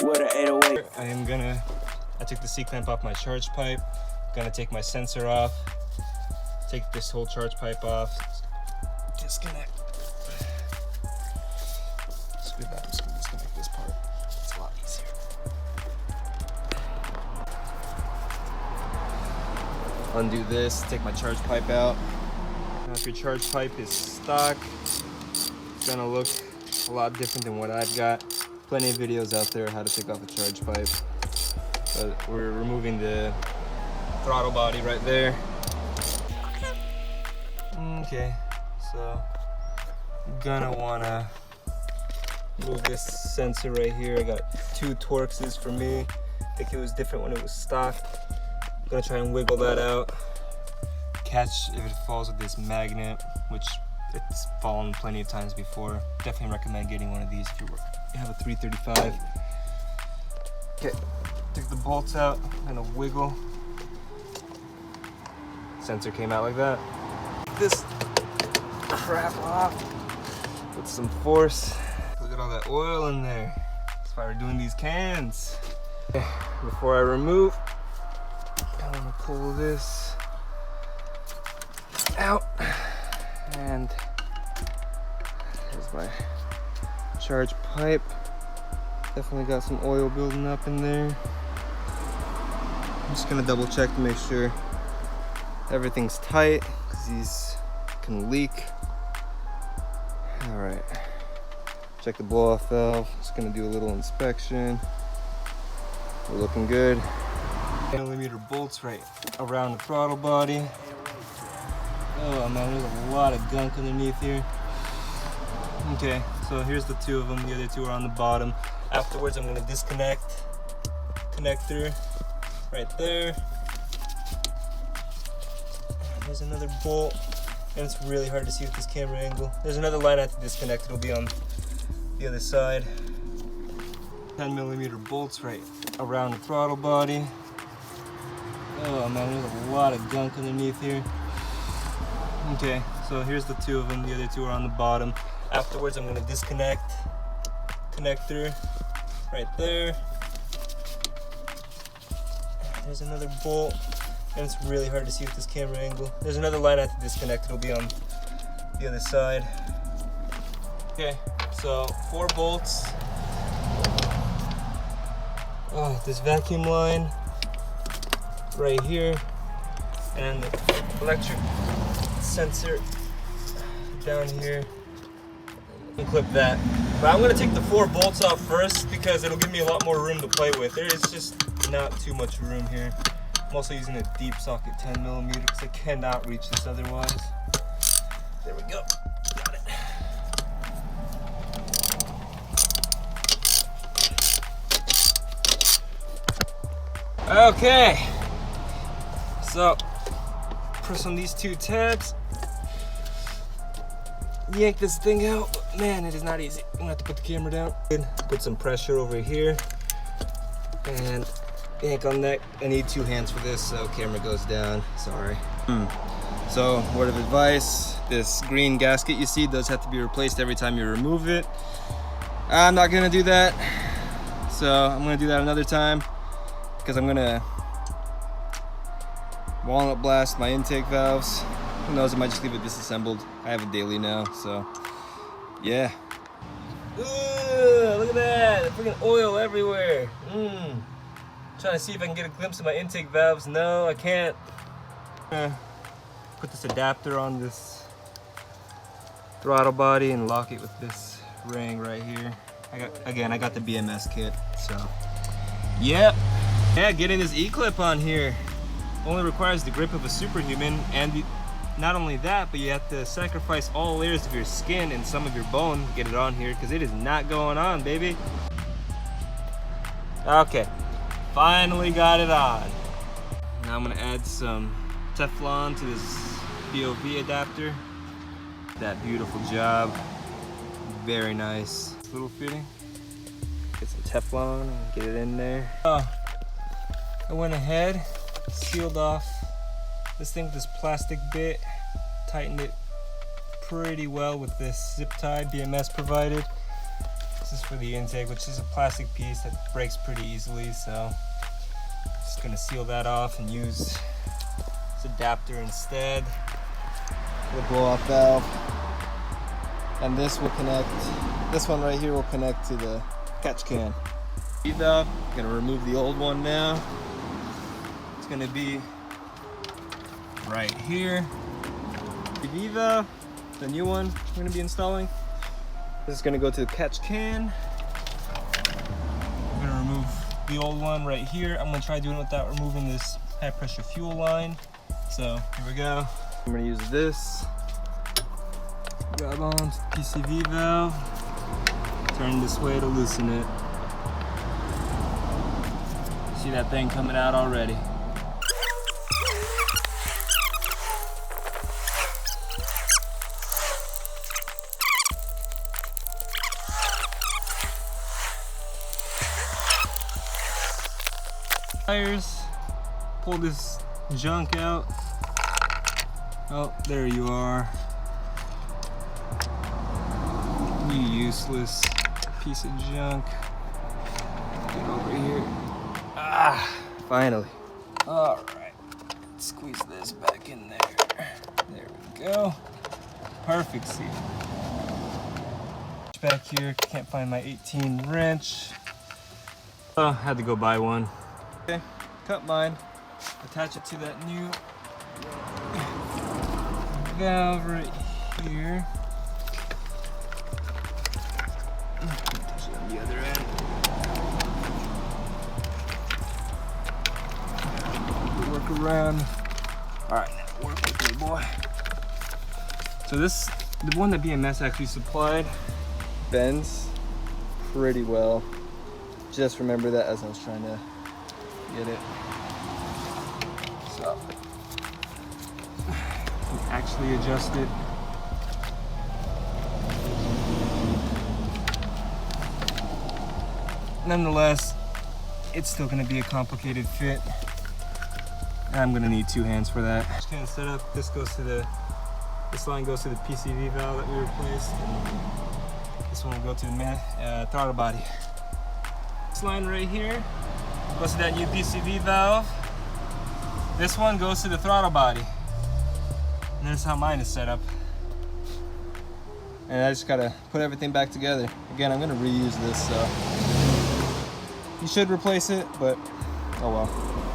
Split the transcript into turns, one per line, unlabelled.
with an 808.
I took the C-clamp off my charge pipe. Gonna take my sensor off. Take this whole charge pipe off. Disconnect. Screw that, I'm just gonna disconnect this part. It's a lot easier. Undo this, take my charge pipe out. Now if your charge pipe is stock, it's gonna look a lot different than what I've got. Plenty of videos out there how to take off a charge pipe. But we're removing the throttle body right there. Okay, so I'm gonna wanna move this sensor right here. I got 2 Torxes for me. I think it was different when it was stock. I'm gonna try and wiggle that out. Catch if it falls with this magnet, which it's fallen plenty of times before. Definitely recommend getting one of these if you have a 335. Okay, take the bolts out, I'm gonna wiggle. Sensor came out like that. This crap off with some force. Look at all that oil in there. That's why we're doing these cans. Okay, before I remove, I want to pull this out. And there's my charge pipe. Definitely got some oil building up in there. I'm just gonna double check to make sure everything's tight, because these can leak. All right, check the blow off valve. Just gonna do a little inspection. We're looking good. 10mm bolts right around the throttle body. Oh man, there's a lot of gunk underneath here. Okay, so here's the 2 of them. The other 2 are on the bottom. Afterwards, I'm gonna disconnect connector right there. There's another bolt, and it's really hard to see with this camera angle. There's another line I have to disconnect. It'll be on the other side. 10mm bolts right around the throttle body. Oh man, there's a lot of gunk underneath here. Okay, so here's the 2 of them. The other 2 are on the bottom. Afterwards, I'm gonna disconnect connector right there. There's another bolt, and it's really hard to see with this camera angle. There's another line I have to disconnect. It'll be on the other side. Okay, so 4 bolts. Oh, this vacuum line right here, and the electric sensor down here. And clip that. But I'm gonna take the 4 bolts off first because it'll give me a lot more room to play with. There is just not too much room here. I'm also using a deep socket 10mm because I cannot reach this otherwise. There we go. Got it. Okay. So press on these 2 tabs. Yank this thing out. Man, it is not easy. I'm gonna have to put the camera down. Put some pressure over here and yank on that. I need 2 hands for this, so camera goes down. Sorry. So, word of advice, this green gasket you see does have to be replaced every time you remove it. I'm not gonna do that, so I'm gonna do that another time because I'm gonna walnut blast my intake valves. Who knows, I might just leave it disassembled. I have a daily now, so yeah. Ooh, look at that, freaking oil everywhere. Trying to see if I can get a glimpse of my intake valves. No, I can't. Put this adapter on this throttle body and lock it with this ring right here. I got the BMS kit, so yep. Yeah, getting this E-clip on here only requires the grip of a superhuman, and not only that, but you have to sacrifice all layers of your skin and some of your bone to get it on here because it is not going on, baby. Okay, finally got it on. Now I'm gonna add some Teflon to this BOV adapter. That beautiful job, very nice. Little fitting. Get some Teflon and get it in there. I went ahead, sealed off this thing with this plastic bit, tightened it pretty well with this zip tie BMS provided. This is for the intake, which is a plastic piece that breaks pretty easily, so just gonna seal that off and use this adapter instead.
The blow-off valve. And this will connect, this one right here will connect to the catch can. Valve, I'm gonna remove the old one now.
It's gonna be right here. The valve, the new one we're gonna be installing. This is gonna go to the catch can. I'm gonna remove the old one right here. I'm gonna try doing it without removing this high pressure fuel line. So here we go. I'm gonna use this. Grab on to the PCV valve. Turn this way to loosen it. See that thing coming out already. Tires, pull this junk out. Oh, there you are. You useless piece of junk. Get over here. Ah, finally. All right, squeeze this back in there. There we go. Perfect seal. Back here, can't find my 18 wrench. Oh, had to go buy one. Okay, cut mine, attach it to that new valve right here. Attach it on the other end. Work around. All right, now work with me, boy. So this, the one that BMS actually supplied,
Bends pretty well. Just remember that as I was trying to get it.
So, actually adjust it. Nonetheless, it's still gonna be a complicated fit. I'm gonna need two hands for that. Just kind of set up, this line goes to the PCV valve that we replaced. This one will go to the throttle body. This line right here goes to that new PCV valve. This one goes to the throttle body. And that's how mine is set up.
And I just gotta put everything back together. Again, I'm gonna reuse this, so you should replace it, but oh well.